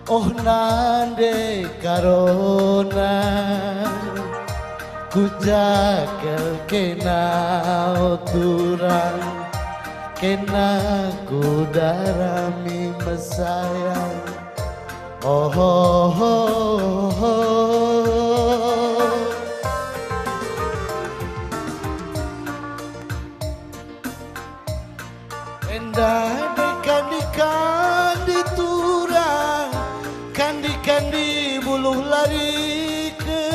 Oh nande karona ku jagal kena oturan kena ku darami mesayang oh oh oh, oh. Endah kandi turang kandi buluh lari ke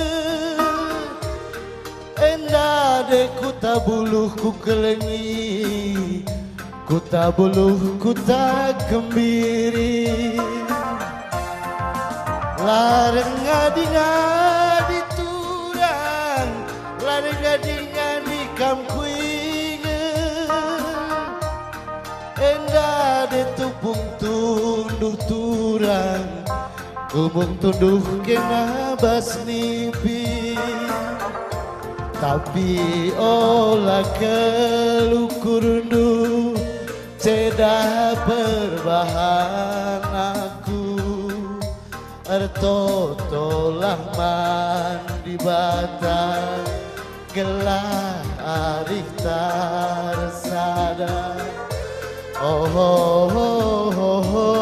endah de kuta buluh ku kelengi kuta buluh kuta kembiri lareng ngadi turang lareng ngadi kamkuinge endah de tupung tunduh turang kubung tunduh kena bas nipi tapi olah kelukurundu cedah perbahan aku erto tolah mandi batang gelah arif tarsada oh oh oh oh, oh.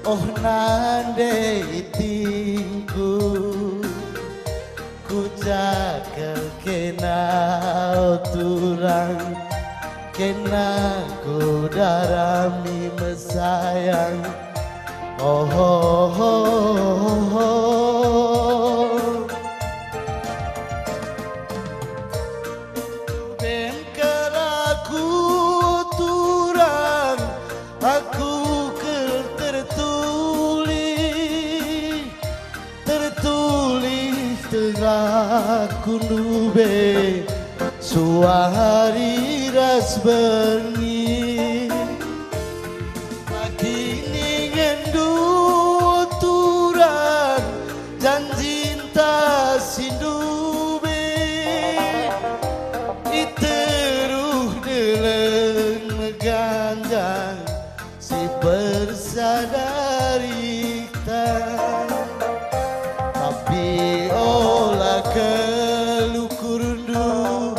Oh nande itingku ku jagal kena turang kena ku darami mesayang oh oh oh, oh. Ben kelaku turang aku tertulis tengah kunube suahari ras bengi kini ngendu turan janjinta sindube iteruh deleng meganjang si bersadari tapi olah kelukurundu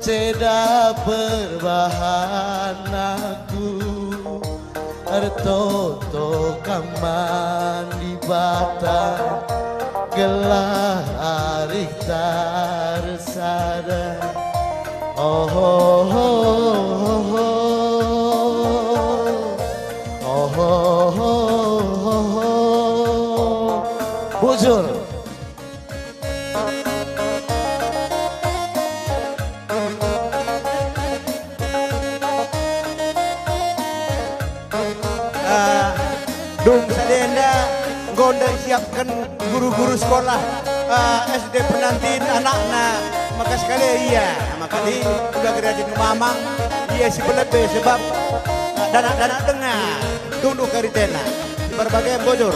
cedah perbahan aku ertoto kaman di batang gelah arif tarsada oh oh oh, oh, oh, oh. Bujur Dung sadenda gonda siapkan guru-guru sekolah SD penantin anak-anak maka sekali iya maka di udah kerajaan mamang iya si pelebe sebab dana tengah tunduk karitena berbagai bojor.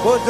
bocor